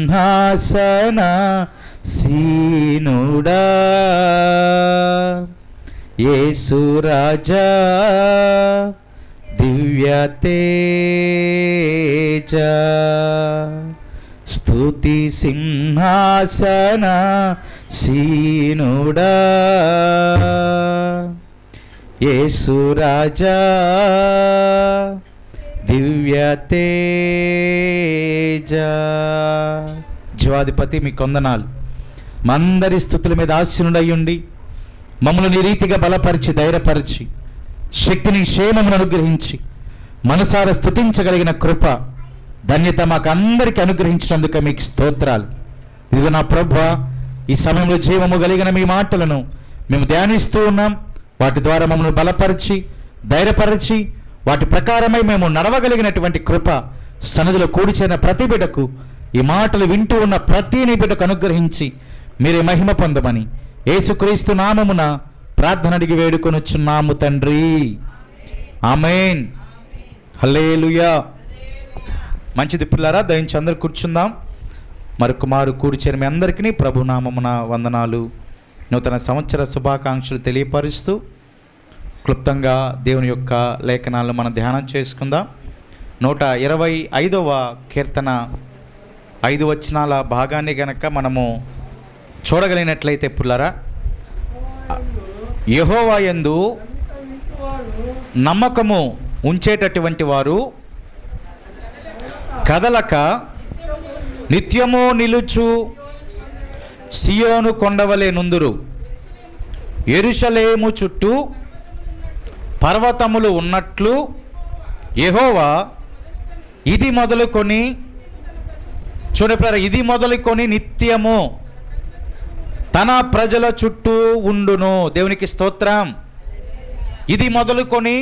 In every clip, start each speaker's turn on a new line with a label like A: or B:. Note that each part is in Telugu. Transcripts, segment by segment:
A: సింహాసన సీనుడా యేసు రాజా దివ్య తేజ స్తుతి సింహాసన సీనుడా యేసు రాజా దివ్య తేజ. జీవాధిపతి మీకు వందనాలు. మందరి స్తుతుల మీద ఆశీనుడయ్యుండి మమ్మల్ని ఈ రీతిగా బలపరిచి ధైర్యపరిచి శక్తిని క్షేమమును అనుగ్రహించి మనసారా స్తుతించగలిగిన కృప ధన్యత మాకు అందరికీ అనుగ్రహించినందుకు మీకు స్తోత్రాలు. ఇదిగో నా ప్రభువా, ఈ సమయంలో జీవము కలిగిన మీ మాటలను మేము ధ్యానిస్తూ ఉన్నాం. వాటి ద్వారా మమ్మల్ని బలపరిచి ధైర్యపరిచి వాటి ప్రకారమై మేము నడవగలిగినటువంటి కృప సన్నిధిలో కూడిచేరిన ప్రతి బిడ్డకు, ఈ మాటలు వింటూ ఉన్న ప్రతి నీ బిడ్డకు అనుగ్రహించి మీరే మహిమ పొందమని యేసుక్రీస్తు నామమున ప్రార్థన అడిగి వేడుకొనుచున్నాము తండ్రి. ఆమేన్. హల్లెలూయా. మంచిది పిల్లారా, దయించి అందరూ కూర్చుందాం. మరొకమారు కూడిచేరిన మీ అందరికీ ప్రభు నామమున వందనాలు, నూతన సంవత్సర శుభాకాంక్షలు తెలియపరుస్తూ క్లుప్తంగా దేవుని యొక్క లేఖనాలను మనం ధ్యానం చేసుకుందాం. 125వ కీర్తన 5 వచనాల భాగాన్ని గనక మనము చూడగలిగినట్లయితే పుల్లరా, యెహోవా యందు నమ్మకము ఉంచేటటువంటి వారు కదలక నిత్యము నిలుచు సియోను కొండవలే నుందురు. యెరూషలేము చుట్టూ పర్వతములు ఉన్నట్లు యెహోవా ఇది మొదలుకొని, చూడప్రరా, ఇది మొదలుకొని నిత్యము తన ప్రజల చుట్టూ ఉండును. దేవునికి స్తోత్రం. ఇది మొదలుకొని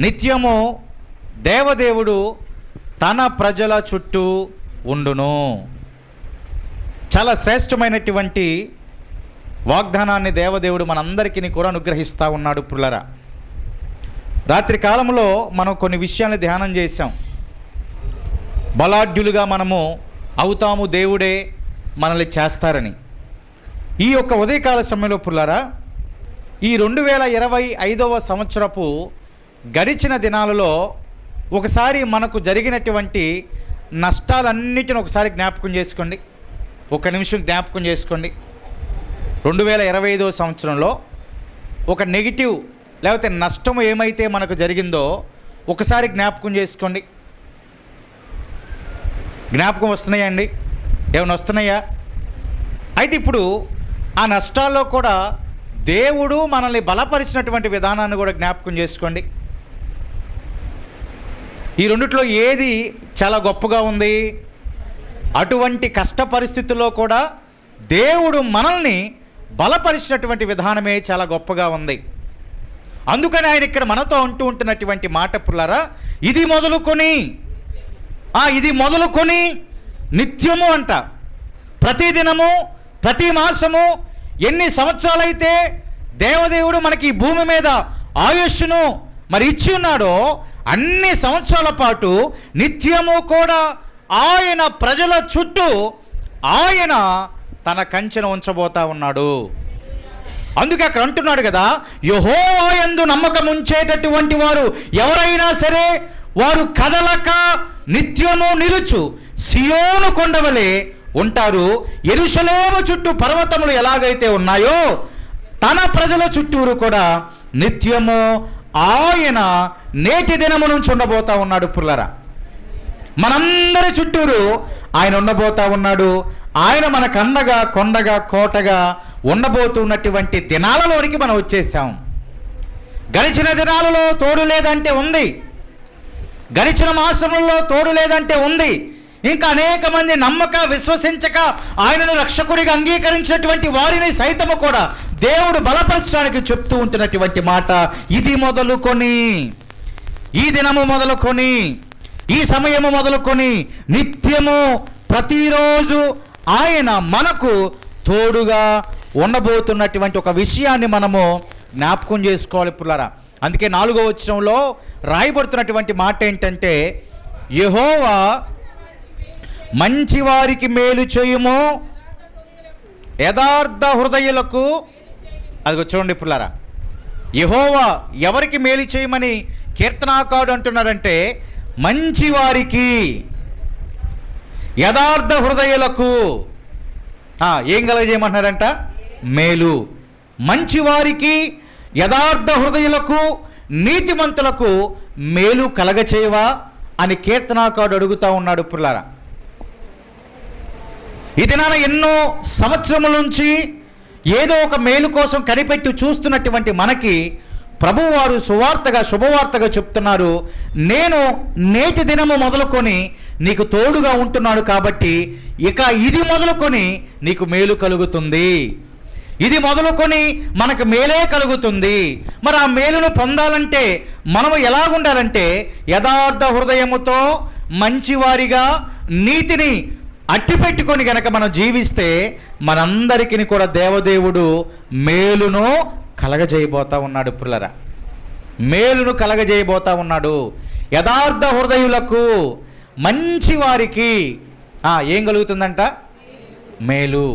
A: నిత్యము దేవదేవుడు తన ప్రజల చుట్టూ ఉండును. చాలా శ్రేష్టమైనటువంటి వాగ్దానాన్ని దేవదేవుడు మనందరికీ కూడా అనుగ్రహిస్తూ ఉన్నాడు. పుల్లరా, రాత్రి కాలంలో మనం కొన్ని విషయాన్ని ధ్యానం చేశాం. బలాఢ్యులుగా మనము అవుతాము, దేవుడే మనల్ని చేస్తారని. ఈ యొక్క ఉదయకాల సమయంలో పుల్లారా, ఈ 2025వ సంవత్సరపు గడిచిన దినాలలో ఒకసారి మనకు జరిగినటువంటి నష్టాలన్నిటిని ఒకసారి జ్ఞాపకం చేసుకోండి. ఒక నిమిషం జ్ఞాపకం చేసుకోండి. 2025వ సంవత్సరంలో ఒక నెగిటివ్ లేకపోతే నష్టం ఏమైతే మనకు జరిగిందో ఒకసారి జ్ఞాపకం చేసుకోండి. జ్ఞాపకం వస్తున్నాయా అండి? ఏమైనా వస్తున్నాయా? అయితే ఇప్పుడు ఆ నష్టాల్లో కూడా దేవుడు మనల్ని బలపరిచినటువంటి విధానాన్ని కూడా జ్ఞాపకం చేసుకోండి. ఈ రెండిట్లో ఏది చాలా గొప్పగా ఉంది? అటువంటి కష్ట పరిస్థితుల్లో కూడా దేవుడు మనల్ని బలపరిచినటువంటి విధానమే చాలా గొప్పగా ఉంది. అందుకని ఆయన ఇక్కడ మనతో ఉంటున్నటువంటి మాట పుల్లారా, ఇది మొదలుకొని నిత్యము అంట. ప్రతిదినము, ప్రతి మాసము, ఎన్ని సంవత్సరాలైతే దేవదేవుడు మనకి ఈ భూమి మీద ఆయుష్ను మరి ఇచ్చి ఉన్నాడో అన్ని సంవత్సరాల పాటు నిత్యము కూడా ఆయన ప్రజల చుట్టూ ఆయన తన కంచెను ఉంచబోతా ఉన్నాడు. అందుకే అక్కడ అంటున్నాడు కదా, యెహోవా యందు నమ్మకం ఉంచేటటువంటి వారు ఎవరైనా సరే వారు కదలక నిత్యము నిలుచు సియోను కొండవలే ఉంటారు. యెరూషలేము చుట్టూ పర్వతములు ఎలాగైతే ఉన్నాయో తన ప్రజల చుట్టూరు కూడా నిత్యము ఆయన నేటి దినము నుంచి ఉండబోతా ఉన్నాడు. పుల్లరా, మనందరి చుట్టూరు ఆయన ఉండబోతా ఉన్నాడు. ఆయన మనకు అండగా, కొండగా, కోటగా ఉండబోతున్నటువంటి దినాలలోనికి మనం వచ్చేసాం. గడిచిన దినాలలో తోడు లేదంటే ఉంది, గడిచిన మాసములలో తోడు లేదంటే ఉంది. ఇంకా అనేక మంది నమ్మక, విశ్వసించక ఆయనను రక్షకుడిగా అంగీకరించినటువంటి వారిని సైతము కూడా దేవుడు బలపరచడానికి చెప్తూ ఉంటున్నటువంటి మాట, ఇది మొదలుకొని, ఈ దినము మొదలుకొని, ఈ సమయము మొదలుకొని నిత్యము ప్రతిరోజు ఆయన మనకు తోడుగా ఉండబోతున్నటువంటి ఒక విషయాన్ని మనము జ్ఞాపకం చేసుకోవాలి పుల్లారా. అందుకే 4వ వచనంలో రాయబడుతున్నటువంటి మాట ఏంటంటే, యెహోవా మంచివారికి మేలు చేయుము, యథార్థ హృదయులకు. అదిగో చూడండి పుల్లారా, యెహోవా ఎవరికి మేలు చేయమని కీర్తనాకారుడు అంటున్నాడంటే మంచివారికి, యథార్థ హృదయులకు ఏం కలగజేయమంటున్నాడంట? మేలు. మంచివారికి, యథార్థ హృదయులకు, నీతిమంతులకు మేలు కలగచేయవా అని కీర్తనాకారుడు అడుగుతూ ఉన్నాడు పుల్లారా. ఇది నాన్న ఎన్నో సంవత్సరముల నుంచి ఏదో ఒక మేలు కోసం కనిపెట్టి చూస్తున్నటువంటి మనకి ప్రభువారు సువార్తగా, శుభవార్తగా చెప్తున్నారు, నేను నేటి దినము మొదలుకొని నీకు తోడుగా ఉంటున్నాడు కాబట్టి ఇక ఇది మొదలుకొని నీకు మేలు కలుగుతుంది, ఇది మొదలుకొని మనకు మేలే కలుగుతుంది. మరి ఆ మేలును పొందాలంటే మనము ఎలాగుండాలంటే యథార్థ హృదయముతో మంచివారిగా నీతిని అట్టిపెట్టుకొని గనక మనం జీవిస్తే మనందరికీ కూడా దేవదేవుడు మేలును కలగజేయబోతా ఉన్నాడు పుల్లరా. మేలును కలగజేయబోతా ఉన్నాడు. యథార్థ హృదయులకు, మంచివారికి ఏం కలుగుతుందంట? మేలు.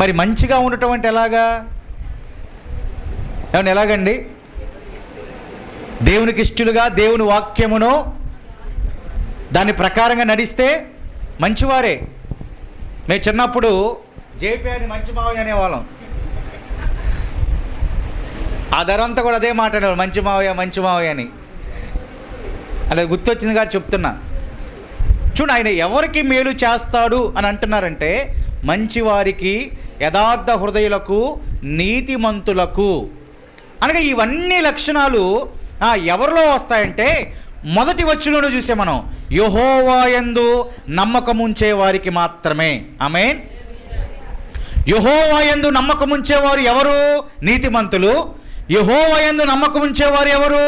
A: మరి మంచిగా ఉండటం అంటే ఎలాగా? ఏమన్నా ఎలాగండి? దేవునికి ఇష్టలుగా దేవుని వాక్యమును దాని ప్రకారంగా నడిస్తే మంచివారే. మేము చిన్నప్పుడు జేపీఆర్ని మంచి మావయ్య అనేవాళ్ళం. ఆ ధరంతా కూడా అదే మాట అనేవాళ్ళు, మంచి మావయ్య మంచి మావయ్య అని. అలా గుర్తొచ్చింది గారు చెప్తున్నా. చూడు, ఆయన ఎవరికి మేలు చేస్తాడు అని అంటున్నారంటే మంచివారికి, యథార్థ హృదయులకు, నీతిమంతులకు. అనగా ఇవన్నీ లక్షణాలు ఎవరిలో వస్తాయంటే మొదటి వచనంలో చూసే మనం యెహోవా యందు నమ్మకం ఉంచే వారికి మాత్రమే. ఆమేన్. యెహోవా యందు నమ్మకం ఉంచేవారు ఎవరు? నీతిమంతులు. యెహోవా యందు నమ్మకం ఉంచేవారు ఎవరు?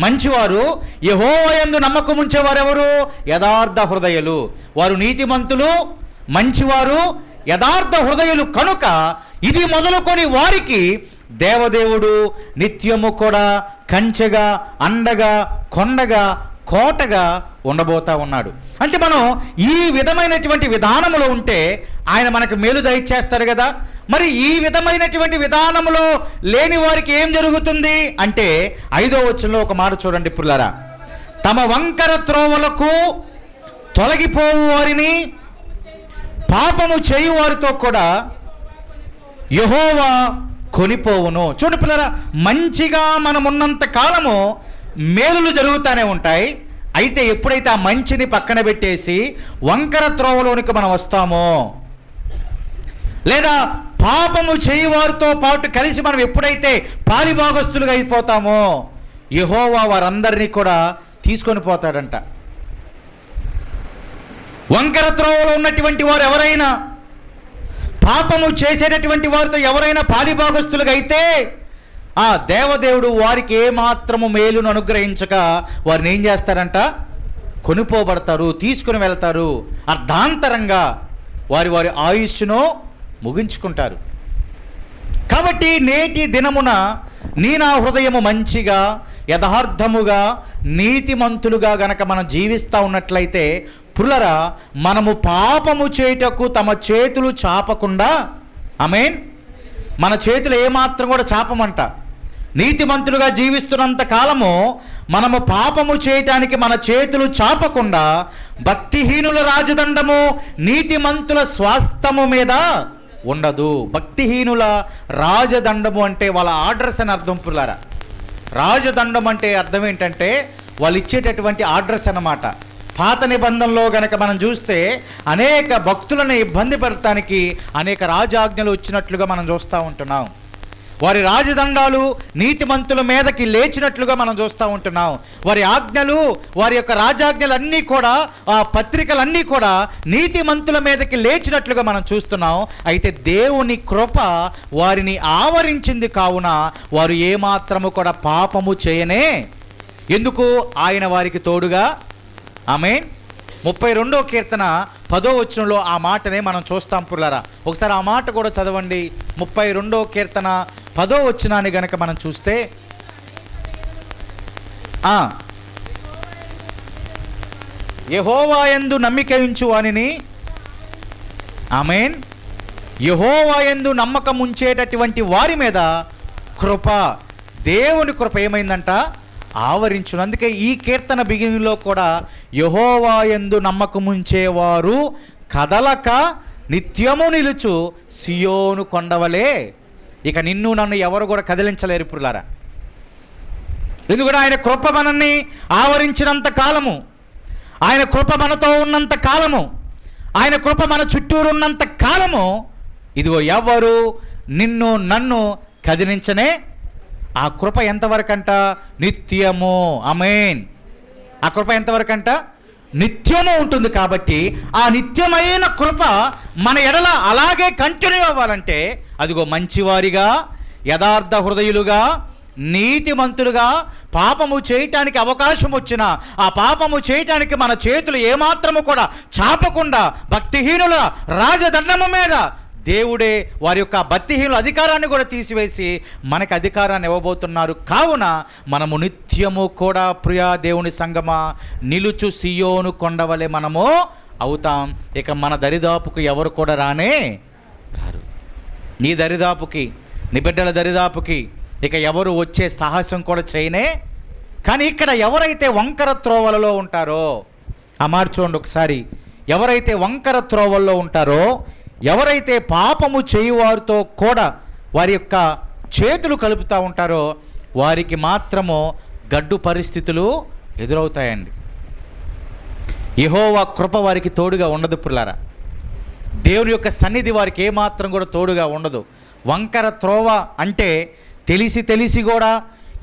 A: మంచివారు. యెహోవా యందు నమ్మకం ఉంచేవారు ఎవరు? యథార్థ హృదయులు. వారు నీతిమంతులు, మంచివారు, యథార్థ హృదయులు కనుక ఇది మొదలుకొని వారికి దేవదేవుడు నిత్యము కూడా కంచెగా, అండగా, కొండగా, కోటగా ఉండబోతా ఉన్నాడు. అంటే మనం ఈ విధమైనటువంటి విధానములో ఉంటే ఆయన మనకు మేలు దయచేస్తాడు కదా. మరి ఈ విధమైనటువంటి విధానములో లేని వారికి ఏం జరుగుతుంది అంటే 5వ వచనంలో ఒక మాట చూడండి పుల్లారా. తమ వంకర త్రోవలకు తొలగిపోవు వారిని, పాపము చేయు వారితో కూడా యెహోవా కొనిపోవును. చూడు పిల్లరా, మంచిగా మనం ఉన్నంత కాలము మేలులు జరుగుతూనే ఉంటాయి. అయితే ఎప్పుడైతే ఆ మంచిని పక్కన పెట్టేసి వంకర త్రోవలోనికి మనం వస్తామో, లేదా పాపము చేయవారితో పాటు కలిసి మనం ఎప్పుడైతే పాలిభాగస్తులుగా అయిపోతామో యెహోవా వారందరినీ కూడా తీసుకొని పోతాడంట. వంకర త్రోవలో ఉన్నటువంటి వారు ఎవరైనా, పాపము చేసేటటువంటి వారితో ఎవరైనా పాలిభాగస్తులుగా అయితే ఆ దేవదేవుడు వారికి ఏమాత్రము మేలును అనుగ్రహించక వారిని ఏం చేస్తారంట? కొనిపోబడతారు, తీసుకుని వెళ్తారు. అర్ధాంతరంగా వారి వారి ఆయుష్ను ముగించుకుంటారు. కాబట్టి నేటి దినమున నా హృదయము మంచిగా, యథార్థముగా, నీతిమంతులుగా గనక మనం జీవిస్తూ ఉన్నట్లయితే పుల్లరా, మనము పాపము చేయుటకు తమ చేతులు చాపకుండా, ఆమేన్, మన చేతులు ఏమాత్రం కూడా చాపమంట. నీతిమంతులుగా జీవిస్తున్నంత కాలము మనము పాపము చేయటానికి మన చేతులు చాపకుండా భక్తిహీనుల రాజదండము నీతిమంతుల స్వాస్థ్యము మీద ఉండదు. భక్తిహీనుల రాజదండము అంటే వాళ్ళ ఆర్డర్స్ అని అర్థం పుల్లారా. రాజదండం అంటే అర్థం ఏంటంటే వాళ్ళు ఇచ్చేటటువంటి ఆర్డర్స్ అన్నమాట. పాత నిబంధనలో గనక మనం చూస్తే అనేక భక్తులను ఇబ్బంది పడటానికి అనేక రాజాజ్ఞలు వచ్చినట్లుగా మనం చూస్తూ ఉంటున్నాం. వారి రాజదండాలు నీతిమంతుల మీదకి లేచినట్లుగా మనం చూస్తూ ఉంటున్నాం. వారి ఆజ్ఞలు, వారి యొక్క రాజాజ్ఞలన్నీ కూడా, ఆ పత్రికలన్నీ కూడా నీతిమంతుల మీదకి లేచినట్లుగా మనం చూస్తున్నాం. అయితే దేవుని కృప వారిని ఆవరించింది కావున వారు ఏమాత్రము కూడా పాపము చేయనే. ఎందుకు? ఆయన వారికి తోడుగా. ఆమేన్. 32వ కీర్తన 10వ వచనంలో ఆ మాటనే మనం చూస్తాం పుల్లారా. ఒకసారి ఆ మాట కూడా చదవండి. 32వ కీర్తన 10వ వచనాన్ని గనక మనం చూస్తే యెహోవా యందు నమ్మిక ఉంచు వానిని, ఆమేన్, యెహోవా యందు నమ్మకం ఉంచేటటువంటి వారి మీద కృప, దేవుని కృప ఏమైందంట, ఆవరించును. అందుకే ఈ కీర్తన బిగినింగ్లో కూడా యెహోవా యందు నమ్మకం ఉంచేవారు కదలక నిత్యము నిలుచు సియోను కొండవలే. ఇక నిన్ను నన్ను ఎవరు కూడా కదిలించలేరు పురులారా. ఎందుకంటే ఆయన కృప మనల్ని ఆవరించినంత కాలము, ఆయన కృప మనతో ఉన్నంత కాలము, ఆయన కృప మన చుట్టూరు ఉన్నంత కాలము, ఇదిగో ఎవరు నిన్ను నన్ను కదిలించనే. ఆ కృప ఎంతవరకంట, నిత్యము. ఆమేన్. ఆ కృప ఎంతవరకంట, నిత్యము ఉంటుంది. కాబట్టి ఆ నిత్యమైన కృప మన ఎడల అలాగే కంటిన్యూ అవ్వాలంటే అదిగో మంచివారిగా, యథార్థ హృదయులుగా, నీతిమంతులుగా, పాపము చేయటానికి అవకాశం వచ్చినా ఆ పాపము చేయటానికి మన చేతులు ఏమాత్రము కూడా చాపకుండా భక్తిహీనుల రాజదండము మీద దేవుడే వారి యొక్క భక్తిహీనుల అధికారాన్ని కూడా తీసివేసి మనకి అధికారాన్ని ఇవ్వబోతున్నారు. కావున మనము నిత్యము కూడా ప్రియా దేవుని సంగమా నిలుచు సియోను కొండవలే మనము అవుతాం. ఇక మన దరిదాపుకు ఎవరు కూడా రానే రారు. నీ దరిదాపుకి, నీ బిడ్డల దరిదాపుకి ఇక ఎవరు వచ్చే సాహసం కూడా చేయనే. కానీ ఇక్కడ ఎవరైతే వంకర త్రోవలలో ఉంటారో, ఆ మార్చోండి ఒకసారి, ఎవరైతే వంకర త్రోవల్లో ఉంటారో, ఎవరైతే పాపము చేయువారితో కూడా వారి యొక్క చేతులు కలుపుతూ ఉంటారో వారికి మాత్రము గడ్డు పరిస్థితులు ఎదురవుతాయండి. యెహోవా కృప వారికి తోడుగా ఉండదు పుల్లారా. దేవుని యొక్క సన్నిధి వారికి ఏమాత్రం కూడా తోడుగా ఉండదు. వంకర త్రోవ అంటే తెలిసి కూడా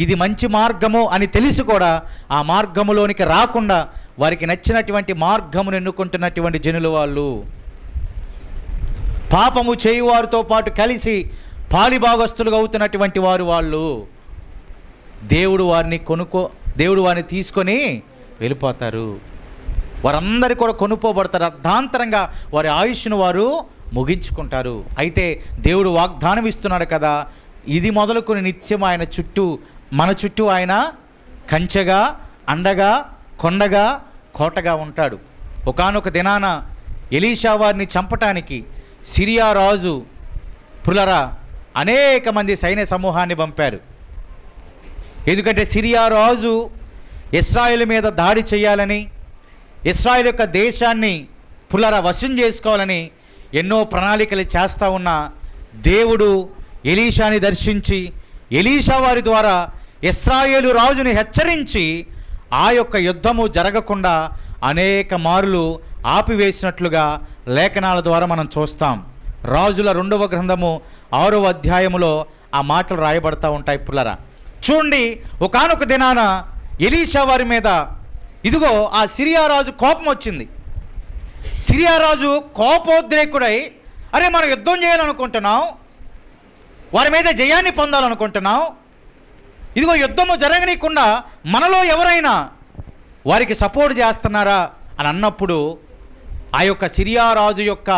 A: ఇది మంచి మార్గము అని తెలిసి కూడా ఆ మార్గములోనికి రాకుండా వారికి నచ్చినటువంటి మార్గమును ఎన్నుకుంటున్నటువంటి జనులు వాళ్ళు. పాపము చేయువారితో పాటు కలిసి పాలిభాగస్తులుగా అవుతున్నటువంటి వారు వాళ్ళు. దేవుడు వారిని తీసుకొని వెళ్ళిపోతారు. వారందరూ కూడా కొనుక్కోబడతారు. అర్ధాంతరంగా వారి ఆయుష్ను వారు ముగించుకుంటారు. అయితే దేవుడు వాగ్దానం ఇస్తున్నాడు కదా, ఇది మొదలుకొని నిత్యం ఆయన చుట్టూ, మన చుట్టూ ఆయన కంచెగా, అండగా, కొండగా, కోటగా ఉంటాడు. ఒకానొక దినాన ఎలీషా వారిని చంపటానికి సిరియా రాజు పులరా అనేక మంది సైన్య సమూహాన్ని పంపారు. ఎందుకంటే సిరియా రాజు ఇశ్రాయేలు మీద దాడి చేయాలని, ఇశ్రాయేలు యొక్క దేశాన్ని పులరా వశం చేసుకోవాలని ఎన్నో ప్రణాళికలు చేస్తూ ఉన్న దేవుడు ఎలీషాని దర్శించి ఎలీషా వారి ద్వారా ఇశ్రాయేలు రాజుని హెచ్చరించి ఆ యొక్క యుద్ధము జరగకుండా అనేక మార్లు ఆపివేసినట్లుగా లేఖనాల ద్వారా మనం చూస్తాం. రాజుల 2వ గ్రంథము 6వ అధ్యాయములో ఆ మాటలు రాయబడతా ఉంటాయి పుల్లరా. చూడండి, ఒకానొక దినాన ఎలీషా వారి మీద ఇదిగో ఆ సిరియా రాజు కోపం వచ్చింది. సిరియా రాజు కోపోద్రేకుడై, అరే మనం యుద్ధం చేయాలనుకుంటున్నాం, వారి మీద జయాన్ని పొందాలనుకుంటున్నాం, ఇదిగో యుద్ధము జరగనీయకుండా మనలో ఎవరైనా వారికి సపోర్ట్ చేస్తున్నారా అని అన్నప్పుడు ఆ యొక్క సిరియా రాజు యొక్క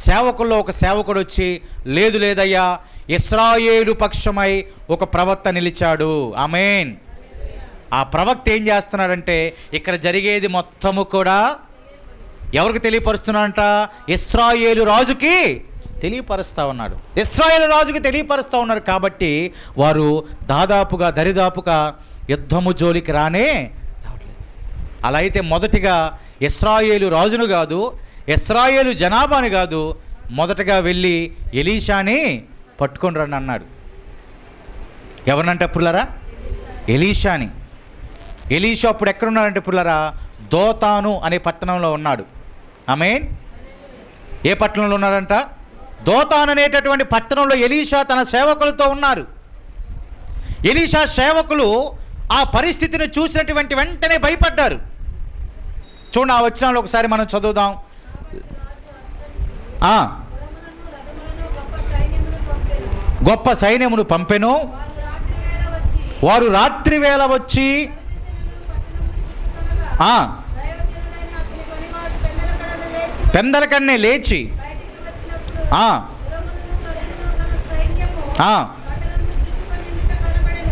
A: సేవకుల్లో ఒక సేవకుడు వచ్చి, లేదు లేదయ్యా, ఇశ్రాయేలు పక్షమై ఒక ప్రవక్త నిలిచాడు. ఆమేన్. ఆ ప్రవక్త ఏం చేస్తున్నాడంటే ఇక్కడ జరిగేది మొత్తము కూడా ఎవరికి తెలియపరుస్తున్నాడంట? ఇశ్రాయేలు రాజుకి తెలియపరుస్తూ ఉన్నాడు. ఇశ్రాయేలు రాజుకి తెలియపరుస్తూ ఉన్నారు. కాబట్టి వారు దరిదాపుగా యుద్ధము జోలికి రావట్లేదు. అలా అయితే మొదటిగా ఇశ్రాయేలు రాజును కాదు, ఇశ్రాయేలు జనాభాని కాదు, మొదటగా వెళ్ళి ఎలీషాని పట్టుకొని రండి అన్నాడు. ఎవరినంటే పుల్లరా? ఎలీషాని. ఎలీషా అప్పుడు ఎక్కడున్నాడంటే పుల్లరా, దోతాను అనే పట్టణంలో ఉన్నాడు. ఆమేన్. ఏ పట్టణంలో ఉన్నాడంట? దోతాను అనేటటువంటి పట్టణంలో ఎలీషా తన సేవకులతో ఉన్నారు. ఎలీషా సేవకులు ఆ పరిస్థితిని చూసినటువంటి వెంటనే భయపడ్డారు. చూడండి, ఆ వచనాలు ఒకసారి మనం చదువుదాం. గొప్ప సైన్యమును పంపెను, వారు రాత్రి వేళ వచ్చి పెందలకన్నే లేచి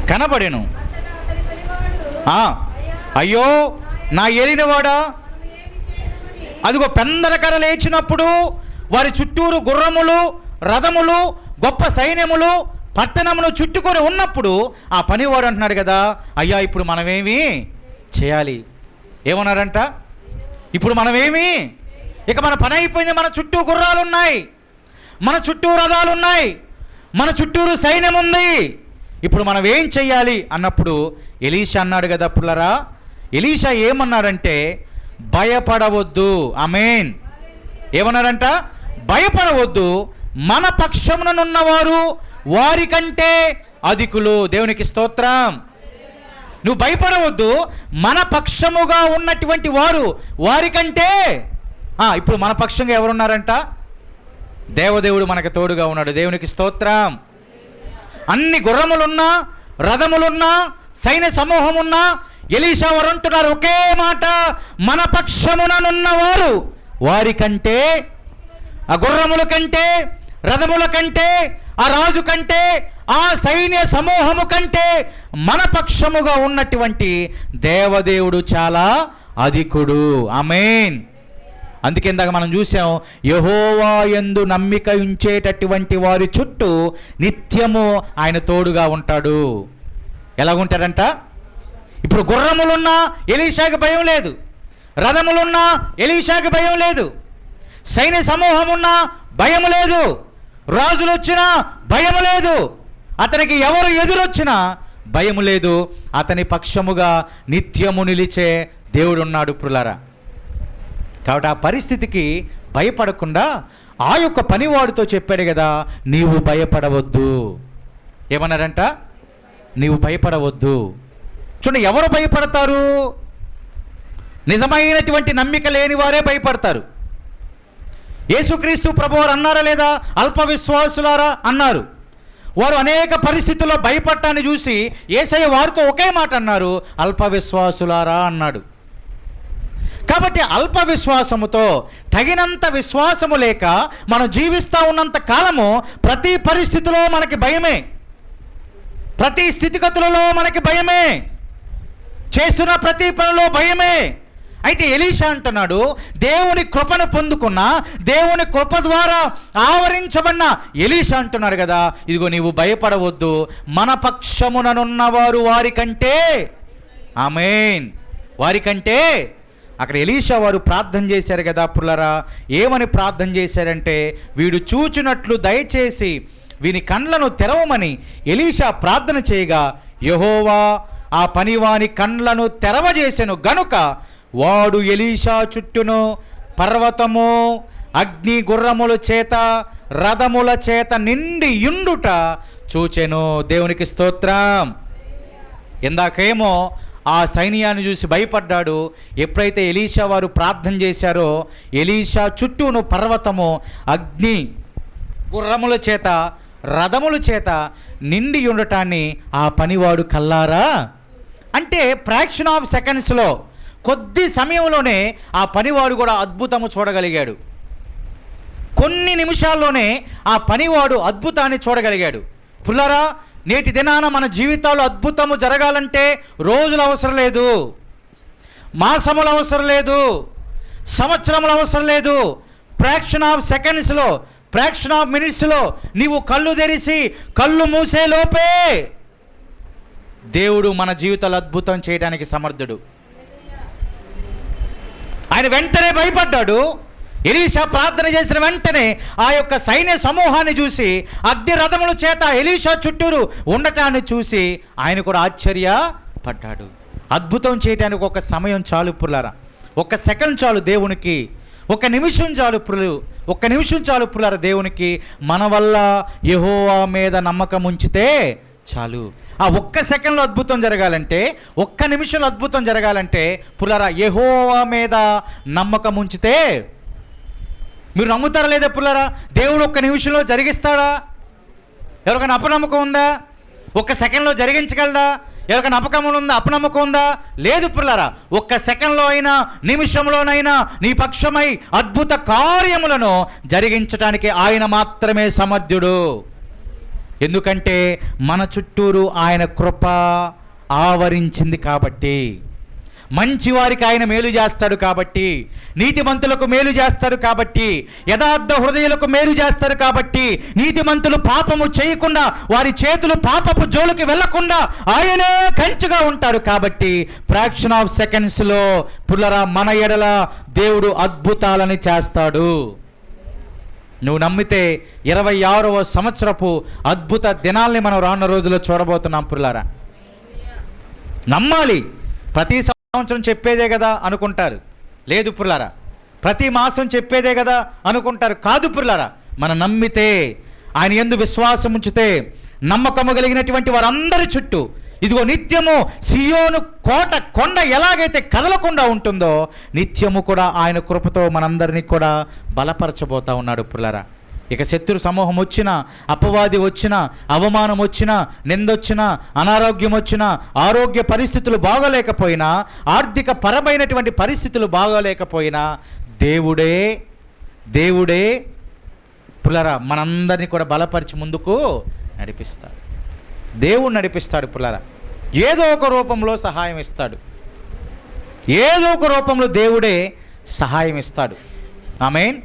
A: కనబడెను. అయ్యో నా ఏలినవాడా, అదిగో పెందలకర లేచినప్పుడు వారి చుట్టూరు గుర్రములు, రథములు, గొప్ప సైన్యములు పట్టణమును చుట్టుకొని ఉన్నప్పుడు ఆ పనివాడు అంటున్నాడు కదా, అయ్యా ఇప్పుడు మనమేమి చేయాలి? ఏమన్నారంట? ఇప్పుడు మనమేమి, ఇక మన పని అయిపోయింది, మన చుట్టూ గుర్రాలు ఉన్నాయి, మన చుట్టూ రథాలు ఉన్నాయి, మన చుట్టూరు సైన్యం ఉంది, ఇప్పుడు మనం ఏం చెయ్యాలి అన్నప్పుడు ఎలీషా అన్నాడు కదా పుల్లరా, ఎలీషా ఏమన్నాడంటే భయపడవద్దు. ఆమేన్. ఏమన్నాడంట? భయపడవద్దు, మన పక్షముననున్నవారు వారికంటే అధికులు. దేవునికి స్తోత్రం. నువ్వు భయపడవద్దు, మన పక్షముగా ఉన్నటువంటి వారికంటే ఇప్పుడు మన పక్షంగా ఎవరున్నారంట? దేవదేవుడు మనకు తోడుగా ఉన్నాడు. దేవునికి స్తోత్రం. అన్ని గుర్రములున్నా, రథములున్నా, సైన్య సమూహమున్నా ఎలీషా వారు అంటున్నారు ఒకే మాట, మన పక్షముననున్నవారు వారికంటే, ఆ గుర్రముల కంటే, రథముల కంటే, ఆ రాజు కంటే, ఆ సైన్య సమూహము కంటే మన పక్షముగా ఉన్నటువంటి దేవదేవుడు చాలా అధికుడు. ఆమేన్. అందుకే ఇందాక మనం చూసాం, యెహోవా యందు నమ్మిక ఉంచేటటువంటి వారి చుట్టూ నిత్యము ఆయన తోడుగా ఉంటాడు. ఎలాగుంటాడంట? ఇప్పుడు గుర్రములున్నా ఎలీషాకి భయం లేదు, రథములున్నా ఎలీషాకి భయం లేదు, సైన్య సమూహం ఉన్నా భయం లేదు, రాజులు వచ్చినా భయం లేదు, అతనికి ఎవరు ఎదురొచ్చినా భయం లేదు. అతని పక్షముగా నిత్యము నిలిచే దేవుడు ఉన్నాడు ప్రియులారా. కాబట్టి ఆ పరిస్థితికి భయపడకుండా ఆ యొక్క పనివాడితో చెప్పాడు కదా, నీవు భయపడవద్దు. ఏమన్నారంట? నీవు భయపడవద్దు. చూడండి, ఎవరు భయపడతారు? నిజమైనటువంటి నమ్మిక లేని వారే భయపడతారు. యేసుక్రీస్తు ప్రభువారు అన్నారా లేదా? అల్ప విశ్వాసులారా అన్నారు. వారు అనేక పరిస్థితుల్లో భయపడటాన్ని చూసి యేసయ్య వారితో ఒకే మాట అన్నారు, అల్ప విశ్వాసులారా అన్నాడు. కాబట్టి అల్ప విశ్వాసముతో తగినంత విశ్వాసము లేక మనం జీవిస్తూ ఉన్నంత కాలము ప్రతి పరిస్థితిలో మనకి భయమే, ప్రతి స్థితిగతులలో మనకి భయమే, చేస్తున్న ప్రతి పనిలో భయమే. అయితే ఎలీషా అంటున్నాడు, దేవుని కృపను పొందుకున్న, దేవుని కృప ద్వారా ఆవరించబడిన ఎలీషా అంటున్నాడు కదా, ఇదిగో నీవు భయపడవద్దు, మన పక్షముననున్నవారు వారికంటే, ఆమేన్, వారికంటే. అక్కడ ఎలీషా వారు ప్రార్థన చేశారు కదా పుల్లరా. ఏమని ప్రార్థన చేశారంటే, వీడు చూచినట్లు దయచేసి వీని కండ్లను తెరవమని ఎలీషా ప్రార్థన చేయగా యెహోవా ఆ పనివాని కండ్లను తెరవజేసెను గనుక వాడు ఎలీషా చుట్టూను పర్వతము అగ్ని గుర్రముల చేత రథముల చేత నిండి యుండుట చూచెను. దేవునికి స్తోత్రం. ఇందాకేమో ఆ సైన్యాన్ని చూసి భయపడ్డాడు. ఎప్పుడైతే ఎలీషా వారు ప్రార్థన చేశారో ఎలీషా చుట్టూను పర్వతము అగ్ని గుర్రముల చేత రథముల చేత నిండి ఉండటాన్ని ఆ పనివాడు కల్లారా, అంటే ఫ్రాక్షన్ ఆఫ్ సెకండ్స్లో, కొద్ది సమయంలోనే ఆ పనివాడు కూడా అద్భుతము చూడగలిగాడు. కొన్ని నిమిషాల్లోనే ఆ పనివాడు అద్భుతాన్ని చూడగలిగాడు. పుల్లారా, నేటి దినాన మన జీవితాల్లో అద్భుతము జరగాలంటే రోజులు అవసరం లేదు, మాసములు అవసరం లేదు, సంవత్సరములు అవసరం లేదు. ఫ్రాక్షన్ ఆఫ్ సెకండ్స్లో, ఫ్రాక్షన్ ఆఫ్ మినిట్స్లో నీవు కళ్ళు తెరిచి కళ్ళు మూసే లోపే దేవుడు మన జీవితాలు అద్భుతం చేయడానికి సమర్థుడు. ఆయన వెంటనే భయపడ్డాడు. ఎలీషా ప్రార్థన చేసిన వెంటనే ఆ యొక్క సైన్య సమూహాన్ని చూసి అగ్ని రథముల చేత ఎలీషా చుట్టూరు ఉండటాన్ని చూసి ఆయన కూడా ఆశ్చర్యపడ్డాడు. అద్భుతం చేయడానికి ఒక సమయం చాలు పుల్లారా, ఒక సెకండ్ చాలు దేవునికి, ఒక నిమిషం చాలు ఒక్క నిమిషం చాలు పుల్లారా దేవునికి. మన వల్ల యెహోవా మీద నమ్మకం ఉంచితే చాలు. ఆ ఒక్క సెకండ్లో అద్భుతం జరగాలంటే, ఒక్క నిమిషంలో అద్భుతం జరగాలంటే పుల్లారా యెహోవా మీద నమ్మకం ఉంచితే, మీరు నమ్ముతారా లేదా పుల్లారా? దేవుడు ఒక్క నిమిషంలో జరిగిస్తాడా? ఎవరికైనా అపనమ్మకం ఉందా? ఒక్క సెకండ్లో జరిగించగలడా? ఎవరికైనా అపనమ్మకం ఉందా? లేదు పుల్లారా. ఒక్క సెకండ్లో అయినా నిమిషంలోనైనా నీ పక్షమై అద్భుత కార్యములను జరిగించడానికి ఆయన మాత్రమే సమర్థుడు. ఎందుకంటే మన చుట్టూరు ఆయన కృప ఆవరించింది కాబట్టి, మంచి వారికి ఆయన మేలు చేస్తాడు కాబట్టి, నీతిమంతులకు మేలు చేస్తాడు కాబట్టి, యథార్థ హృదయులకు మేలు చేస్తాడు కాబట్టి, నీతిమంతులు పాపము చేయకుండా వారి చేతులు పాపపు జోలికి వెళ్లకుండా ఆయనే కంచుగా ఉంటాడు కాబట్టి ఫ్రాక్షన్ ఆఫ్ సెకండ్స్లో పుల్లరా మన ఎడల దేవుడు అద్భుతాలని చేస్తాడు. నువ్వు నమ్మితే 26వ సంవత్సరపు అద్భుత దినాల్ని మనం రానున్న రోజుల్లో చూడబోతున్నాం పుల్లారా. నమ్మాలి. ప్రతి సంవత్సరం చెప్పేదే కదా అనుకుంటారు, లేదు పుల్లారా. ప్రతి మాసం చెప్పేదే కదా అనుకుంటారు, కాదు పుల్లారా. మనం నమ్మితే, ఆయన యందు విశ్వాసం ఉంచితే, నమ్మకము కలిగినటువంటి వారందరి చుట్టూ ఇదిగో నిత్యము సియోను కొండ ఎలాగైతే కదలకుండా ఉంటుందో నిత్యము కూడా ఆయన కృపతో మనందరినీ కూడా బలపరచబోతా ఉన్నాడు పుల్లారా. ఇక శత్రు సమూహం వచ్చినా, అపవాది వచ్చినా, అవమానం వచ్చినా, నిందొచ్చినా, అనారోగ్యం వచ్చినా, ఆరోగ్య పరిస్థితులు బాగోలేకపోయినా, ఆర్థిక పరమైనటువంటి పరిస్థితులు బాగోలేకపోయినా దేవుడే పుల్లారా మనందరినీ కూడా బలపరిచి ముందుకు నడిపిస్తాడు. దేవుడు నడిపిస్తాడు పుల్లారా. ఏదో ఒక రూపంలో సహాయం ఇస్తాడు. ఏదో ఒక రూపంలో దేవుడే సహాయం ఇస్తాడు. ఆమేన్.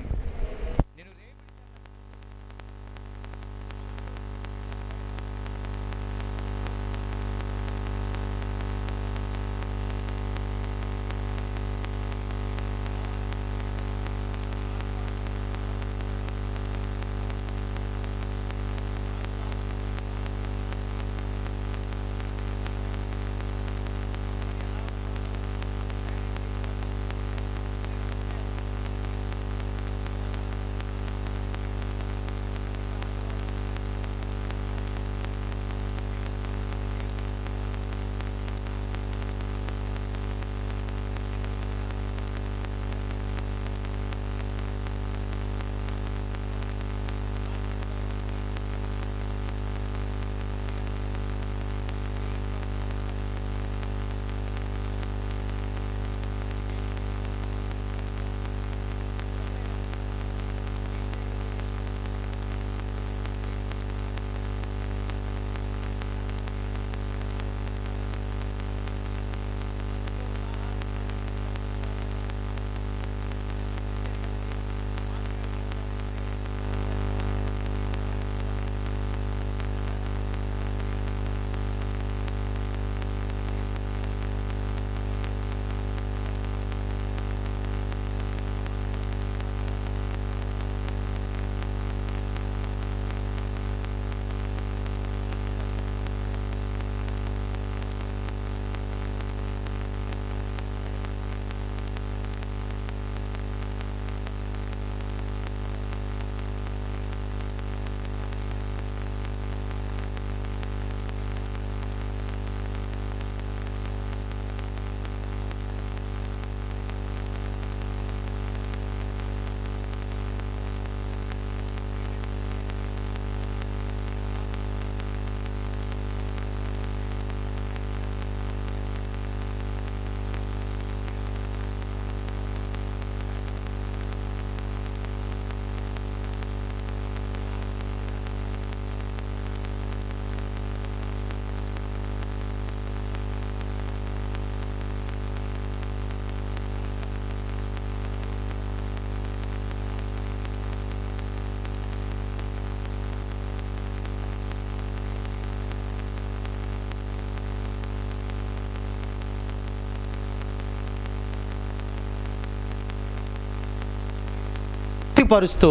B: తృప్తిపరుస్తూ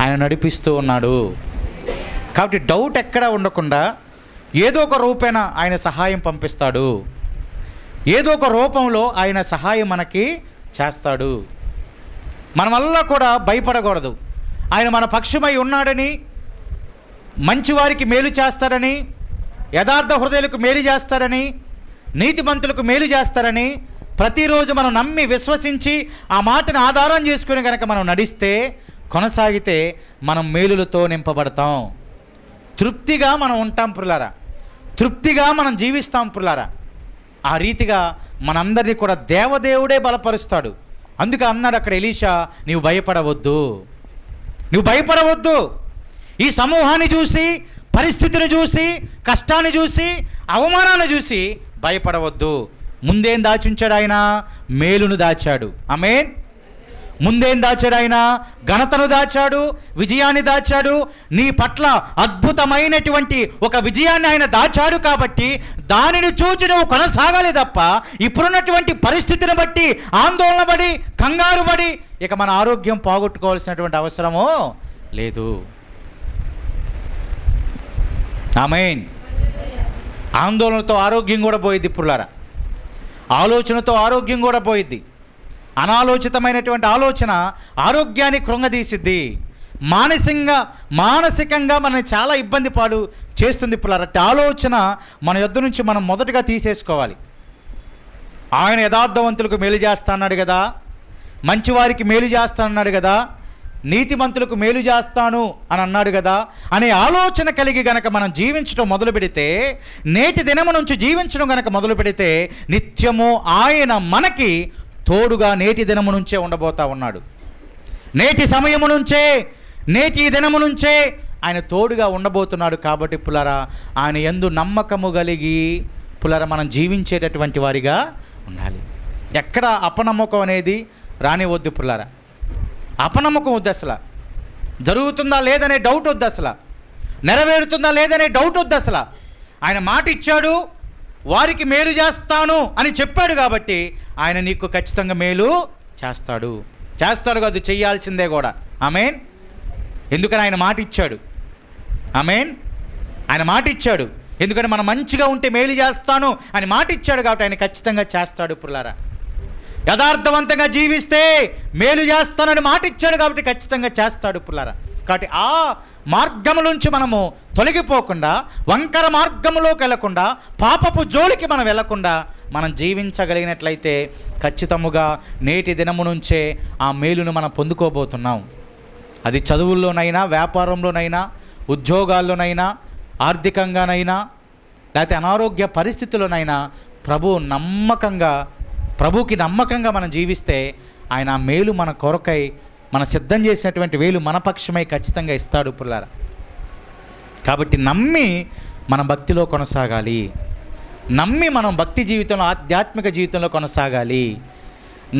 B: ఆయన నడిపిస్తూ ఉన్నాడు. కాబట్టి డౌట్ ఎక్కడా ఉండకుండా ఏదో ఒక రూపేణ ఆయన సహాయం పంపిస్తాడు. ఏదో ఒక రూపంలో ఆయన సహాయం మనకి చేస్తాడు. మన వల్ల కూడా భయపడకూడదు. ఆయన మన పక్షమై ఉన్నాడని, మంచివారికి మేలు చేస్తాడని, యథార్థ హృదయులకు మేలు చేస్తాడని, నీతిమంతులకు మేలు చేస్తారని ప్రతిరోజు మనం నమ్మి విశ్వసించి ఆ మాటను ఆధారం చేసుకుని కనుక మనం నడిస్తే, కొనసాగితే మనం మేలులతో నింపబడతాం. తృప్తిగా మనం ఉంటాం పురులారా, తృప్తిగా మనం జీవిస్తాం పురులారా. ఆ రీతిగా మనందరినీ కూడా దేవదేవుడే బలపరుస్తాడు. అందుకే అన్నాడు అక్కడ ఎలీషా, నీవు భయపడవద్దు, నువ్వు భయపడవద్దు. ఈ సమూహాన్ని చూసి, పరిస్థితిని చూసి, కష్టాన్ని చూసి, అవమానాన్ని చూసి భయపడవద్దు. ముందేం దాచుంచాడు ఆయన? మేలును దాచాడు. ఆమేన్. ముందేం దాచాడు ఆయన? ఘనతను దాచాడు, విజయాన్ని దాచాడు. నీ పట్ల అద్భుతమైనటువంటి ఒక విజయాన్ని ఆయన దాచాడు కాబట్టి దానిని చూచి నువ్వు కొనసాగాలి తప్ప ఇప్పుడున్నటువంటి పరిస్థితిని బట్టి ఆందోళన పడి కంగారు పడి ఇక మన ఆరోగ్యం పోగొట్టుకోవాల్సినటువంటి అవసరమో లేదు. ఆమేన్. ఆందోళనతో ఆరోగ్యం కూడా పోయిద్ది పుల్లారా. ఆలోచనతో ఆరోగ్యం కూడా పోయిద్ది. అనాలోచితమైనటువంటి ఆలోచన ఆరోగ్యాన్ని కృంగదీసిద్ది. మానసికంగా మనని చాలా ఇబ్బంది పాడు చేస్తుంది పుల్లారా. ఆలోచన మన యొద్ద నుంచి మనం మొదటగా తీసేసుకోవాలి. ఆయన యథార్థవంతులకు మేలు చేస్తా అన్నాడు కదా, మంచివారికి మేలు చేస్తా అన్నాడు కదా, నీతిమంతులకు మేలు చేస్తాను అని అన్నాడు కదా అనే ఆలోచన కలిగి గనక మనం జీవించడం మొదలు పెడితే, నేటి దినము నుంచి జీవించడం గనక మొదలు పెడితే నిత్యము ఆయన మనకి తోడుగా నేటి దినము నుంచే ఉండబోతా ఉన్నాడు. నేటి సమయము నుంచే, నేటి దినము నుంచే ఆయన తోడుగా ఉండబోతున్నాడు. కాబట్టి పుల్లారా, ఆయన యందు నమ్మకము కలిగి పుల్లారా మనం జీవించేటటువంటి వారిగా ఉండాలి. ఎక్కడ అపనమ్మకం అనేది రానివద్దు పుల్లారా. అపనమ్మకం వద్దు అసలు. జరుగుతుందా లేదనే డౌట్ వద్దు అసలు. నెరవేరుతుందా లేదనే డౌట్ వద్దు అసలు. ఆయన మాట ఇచ్చాడు, వారికి మేలు చేస్తాను అని చెప్పాడు కాబట్టి ఆయన నీకు ఖచ్చితంగా మేలు చేస్తాడు. కాదు, చెయ్యాల్సిందే కూడా. ఆమేన్. ఎందుకని ఆయన మాట ఇచ్చాడు. ఆమేన్. ఆయన మాట ఇచ్చాడు. ఎందుకంటే మనం మంచిగా ఉంటే మేలు చేస్తాను అని మాట ఇచ్చాడు కాబట్టి ఆయన ఖచ్చితంగా చేస్తాడు పుల్లారా. యథార్థవంతంగా జీవిస్తే మేలు చేస్తానని మాట ఇచ్చాడు కాబట్టి ఖచ్చితంగా చేస్తాడు పుల్లారా. కాబట్టి ఆ మార్గము నుంచి మనము తొలగిపోకుండా, వంకర మార్గంలోకి వెళ్లకుండా, పాపపు జోలికి మనం వెళ్లకుండా మనం జీవించగలిగినట్లయితే ఖచ్చితముగా నేటి దినము నుంచే ఆ మేలును మనం పొందుకోబోతున్నాం. అది చదువుల్లోనైనా, వ్యాపారంలోనైనా, ఉద్యోగాల్లోనైనా, ఆర్థికంగానైనా, లేకపోతే అనారోగ్య పరిస్థితుల్లోనైనా ప్రభువుకి నమ్మకంగా మనం జీవిస్తే ఆయన ఆ మేలు మన కొరకై మన సిద్ధం చేసినటువంటి వేలు మన పక్షమై ఖచ్చితంగా ఇస్తాడు పుల్లారా. కాబట్టి నమ్మి మనం భక్తిలో కొనసాగాలి. నమ్మి మనం భక్తి జీవితంలో, ఆధ్యాత్మిక జీవితంలో కొనసాగాలి.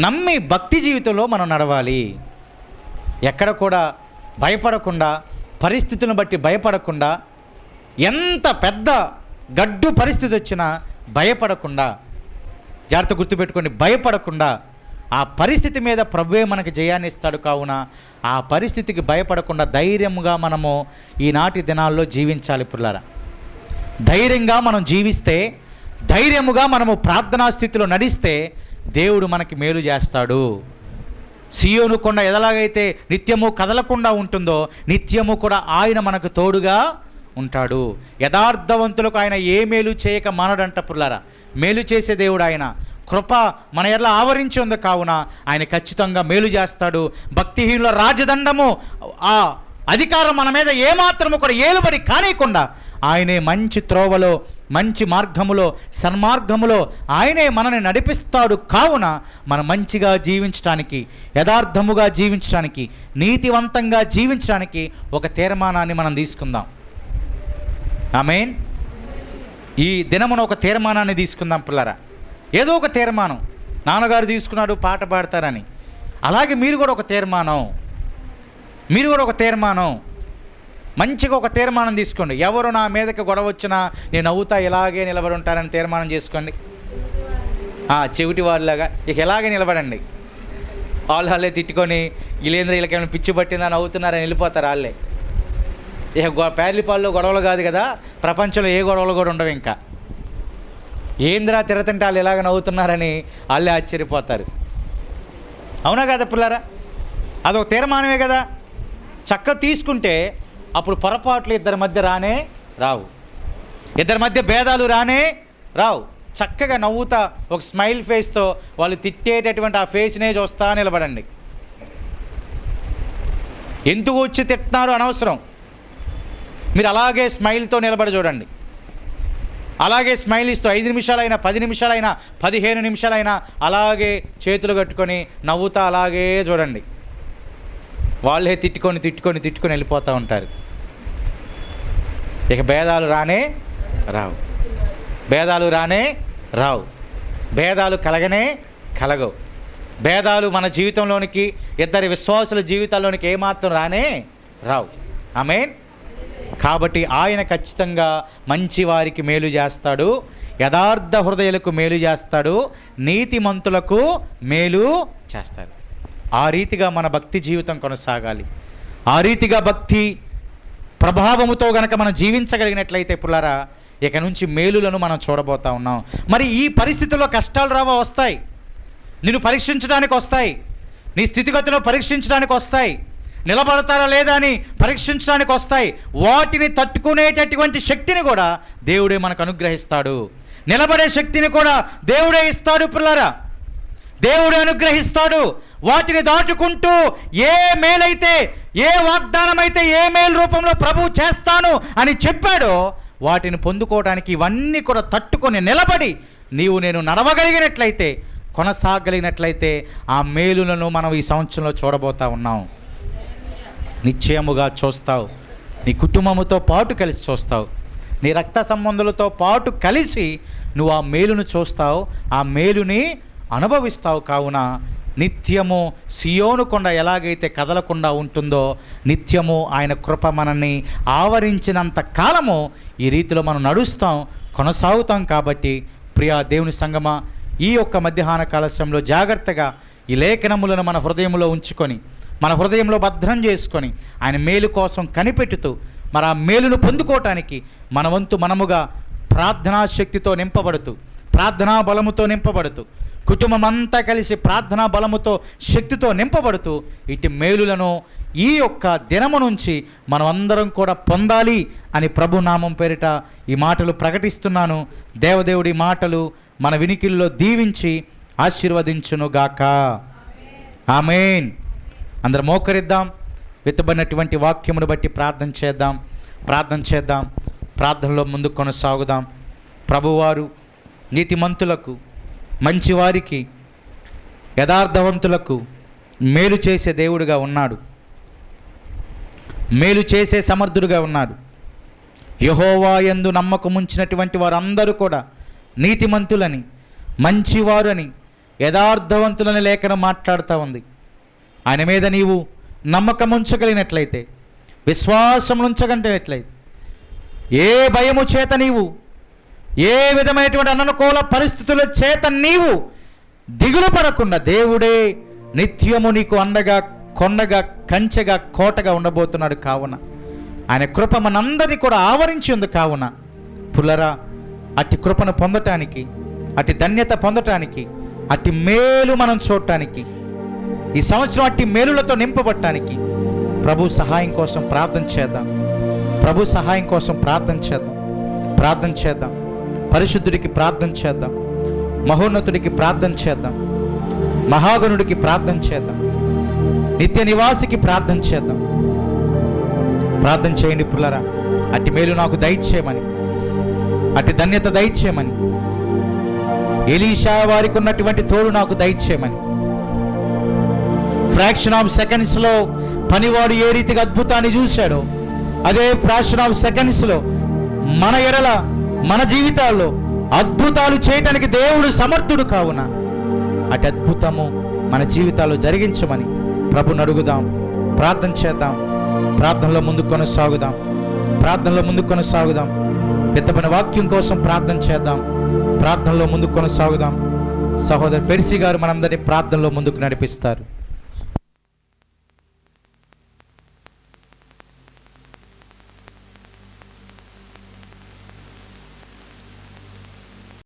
B: నమ్మి భక్తి జీవితంలో మనం నడవాలి. ఎక్కడ కూడా భయపడకుండా, పరిస్థితులను బట్టి భయపడకుండా, ఎంత పెద్ద గడ్డు పరిస్థితి వచ్చినా భయపడకుండా, జాగ్రత్త గుర్తుపెట్టుకోండి, భయపడకుండా ఆ పరిస్థితి మీద ప్రభువే మనకి జయాన్ని ఇస్తాడు. కావున ఆ పరిస్థితికి భయపడకుండా ధైర్యంగా మనము ఈనాటి దినాల్లో జీవించాలి పుల్లారా. ధైర్యంగా మనం జీవిస్తే, ధైర్యముగా మనము ప్రార్థనా స్థితిలో నడిస్తే దేవుడు మనకి మేలు చేస్తాడు. సియోను కొండ ఎలాగైతే నిత్యము కదలకుండా ఉంటుందో నిత్యము కూడా ఆయన మనకు తోడుగా ఉంటాడు. యథార్థవంతులకు ఆయన ఏ మేలు చేయక మానడంట పుల్లారా. మేలు చేసే దేవుడు ఆయన. కృప మన ఎట్లా ఆవరించి ఉంది. కావున ఆయన ఖచ్చితంగా మేలు చేస్తాడు. భక్తిహీనుల రాజదండము, ఆ అధికారం మన మీద ఏమాత్రము కూడా ఏలుబడి కానియకుండా ఆయనే మంచి త్రోవలో, మంచి మార్గములో, సన్మార్గములో ఆయనే మనని నడిపిస్తాడు. కావున మనం మంచిగా జీవించడానికి, యథార్థముగా జీవించడానికి, నీతివంతంగా జీవించడానికి ఒక తీర్మానాన్ని మనం తీసుకుందాం. ఆమేన్. ఈ దినమున ఒక తీర్మానాన్ని తీసుకుందాం పిల్లరా. ఏదో ఒక తీర్మానం. నాన్నగారు తీసుకున్నాడు పాట పాడతారని, అలాగే మీరు కూడా ఒక తీర్మానం, మంచిగా ఒక తీర్మానం తీసుకోండి. ఎవరు నా మీదకి గొడవ వచ్చినా నేను నవ్వుతా ఇలాగే నిలబడి ఉంటానని తీర్మానం చేసుకోండి. చెవిటి వాళ్ళలాగా ఇక ఇలాగే నిలబడండి. వాళ్ళే తిట్టుకొని వీళ్ళేంద్ర పిచ్చి పట్టిందా నవ్వుతున్నారని వెళ్ళిపోతారు వాళ్ళే. ఇక పేర్లిపాల్లో గొడవలు కాదు కదా, ప్రపంచంలో ఏ గొడవలు కూడా ఉండవు. ఇంకా ఏంద్రా తిరతంటే వాళ్ళు ఇలాగ నవ్వుతున్నారని వాళ్ళే ఆశ్చర్యపోతారు. అవునా కదా పిల్లారా? అదొక తీర్మానమే కదా. చక్కగా తీసుకుంటే అప్పుడు పొరపాట్లు ఇద్దరి మధ్య రావు, ఇద్దరి మధ్య భేదాలు రావు. చక్కగా నవ్వుతా ఒక స్మైల్ ఫేస్తో వాళ్ళు తిట్టేటటువంటి ఆ ఫేస్నే చూస్తా నిలబడండి. ఎందుకు వచ్చి తిట్టున్నారు అనవసరం. మీరు అలాగే స్మైల్తో నిలబడి చూడండి. అలాగే స్మైల్ ఇస్తూ 5 నిమిషాలైనా, 10 నిమిషాలైనా, 15 నిమిషాలైనా అలాగే చేతులు కట్టుకొని నవ్వుతా అలాగే చూడండి. వాళ్ళే తిట్టుకొని వెళ్ళిపోతూ ఉంటారు. ఇక భేదాలు రానే రావు. భేదాలు కలగనే కలగవు. భేదాలు మన జీవితంలోనికి, ఇద్దరి విశ్వాసుల జీవితాల్లోనికి ఏమాత్రం రానే రావు. ఆమేన్. కాబట్టి ఆయన ఖచ్చితంగా మంచి వారికి మేలు చేస్తాడు, యథార్థ హృదయులకు మేలు చేస్తాడు, నీతిమంతులకు మేలు చేస్తాడు. ఆ రీతిగా మన భక్తి జీవితం కొనసాగాలి. ఆ రీతిగా భక్తి ప్రభావముతో గనక మనం జీవించగలిగినట్లయితే పుల్లారా, ఇక నుంచి మేలులను మనం చూడబోతా ఉన్నాం. మరి ఈ పరిస్థితుల్లో కష్టాలు రావా? వస్తాయి. నిన్ను పరీక్షించడానికి వస్తాయి, నీ స్థితిగతులను పరీక్షించడానికి వస్తాయి, నిలబడతారా లేదా అని పరీక్షించడానికి వస్తాయి. వాటిని తట్టుకునేటటువంటి శక్తిని కూడా దేవుడే మనకు అనుగ్రహిస్తాడు. నిలబడే శక్తిని కూడా దేవుడే ఇస్తాడు పిల్లరా, దేవుడే అనుగ్రహిస్తాడు. వాటిని దాటుకుంటూ ఏ మేలైతే, ఏ వాగ్దానమైతే, ఏ మేలు రూపంలో ప్రభువు చేస్తాను అని చెప్పాడో వాటిని పొందుకోవడానికి ఇవన్నీ కూడా తట్టుకొని నిలబడి నీవు నేను నడవగలిగినట్లయితే, కొనసాగలిగినట్లయితే ఆ మేలులను మనం ఈ సంవత్సరంలో చూడబోతా ఉన్నాం. నిశ్చయముగా చూస్తావు. నీ కుటుంబముతో పాటు కలిసి చూస్తావు, నీ రక్త సంబంధులతో పాటు కలిసి నువ్వు ఆ మేలును చూస్తావు, ఆ మేలుని అనుభవిస్తావు. కావున నిత్యము సియోను కొండ ఎలాగైతే కదలకుండా ఉంటుందో, నిత్యము ఆయన కృప మనల్ని ఆవరించినంత కాలము ఈ రీతిలో మనం నడుస్తాం, కొనసాగుతాం. కాబట్టి ప్రియా దేవుని సంగమా, ఈ యొక్క మధ్యాహ్న కాలశంలో జాగ్రత్తగా ఈ లేఖనములను మన హృదయంలో ఉంచుకొని, మన హృదయంలో భద్రం చేసుకొని, ఆయన మేలు కోసం కనిపెట్టుతూ మరి ఆ మేలును పొందుకోవటానికి మన వంతు మనముగా ప్రార్థనా శక్తితో నింపబడుతూ, ప్రార్థనా బలముతో నింపబడుతూ, కుటుంబం అంతా కలిసి ప్రార్థనా బలముతో, శక్తితో నింపబడుతూ ఇటు మేలులను ఈ యొక్క దినము నుంచి మనం అందరం కూడా పొందాలి అని ప్రభు నామం పేరిట ఈ మాటలు ప్రకటిస్తున్నాను. దేవదేవుడి మాటలు మన వినికిల్లో దీవించి ఆశీర్వదించునుగాక. ఆమేన్. అందరూ మోకరిద్దాం. విత్తబడినటువంటి వాక్యమును బట్టి ప్రార్థన చేద్దాం. ప్రార్థనలో ముందుకు కొనసాగుదాం. ప్రభువారు నీతిమంతులకు, మంచివారికి, యథార్థవంతులకు మేలు చేసే దేవుడుగా ఉన్నాడు, మేలు చేసే సమర్థుడుగా ఉన్నాడు. యెహోవా యందు నమ్మకముంచినటువంటి వారందరూ కూడా నీతిమంతులని, మంచివారు అని, యథార్థవంతులని లేఖనం మాట్లాడుతూ ఉంది. ఆయన మీద నీవు నమ్మకం ఉంచగలిగినట్లయితే, విశ్వాసం ఉంచగలిగినట్లయితే, ఏ భయము చేత నీవు, ఏ విధమైనటువంటి అననుకూల పరిస్థితుల చేత నీవు దిగులు పడకుండా దేవుడే నిత్యము నీకు అండగా, కొండగా, కంచెగా, కోటగా ఉండబోతున్నాడు. కావున ఆయన కృప మనందరినీ కూడా ఆవరించి ఉంది. కావున పుల్లరా, అట్టి కృపను పొందటానికి, అట్టి ధన్యత పొందటానికి, అట్టి మేలు మనం చూడటానికి, ఈ సంవత్సరం అట్టి మేలులతో నింపబడటానికి ప్రభు సహాయం కోసం ప్రార్థన చేద్దాం. ప్రభు సహాయం కోసం ప్రార్థన చేద్దాం. పరిశుద్ధుడికి ప్రార్థన చేద్దాం. మహోన్నతుడికి ప్రార్థన చేద్దాం. మహాగణుడికి ప్రార్థన చేద్దాం. నిత్య నివాసికి ప్రార్థన చేద్దాం. ప్రార్థన చేయండి పుల్లరా. అట్టి మేలు నాకు దయచేయమని, అట్టి ధన్యత దయచేయమని, ఎలీషా వారికి ఉన్నటువంటి తోడు నాకు దయచేయమని. ఫ్రాక్షన్ ఆఫ్ సెకండ్స్లో పనివాడు ఏ రీతిగా అద్భుతాన్ని చూశాడో, అదే ఫ్రాక్షన్ ఆఫ్ సెకండ్స్లో మన ఎడల, మన జీవితాల్లో అద్భుతాలు చేయటానికి దేవుడు సమర్థుడు. కావున అటు అద్భుతము మన జీవితాల్లో జరిగించమని ప్రభుని అడుగుదాం. ప్రార్థన చేద్దాం. ప్రార్థనలో ముందుకు కొనసాగుదాం. విత్తబడిన వాక్యం కోసం ప్రార్థన చేద్దాం. ప్రార్థనలో ముందుకు కొనసాగుదాం. సహోదరు పెర్సి గారు మనందరినీ ప్రార్థనలో ముందుకు నడిపిస్తారు.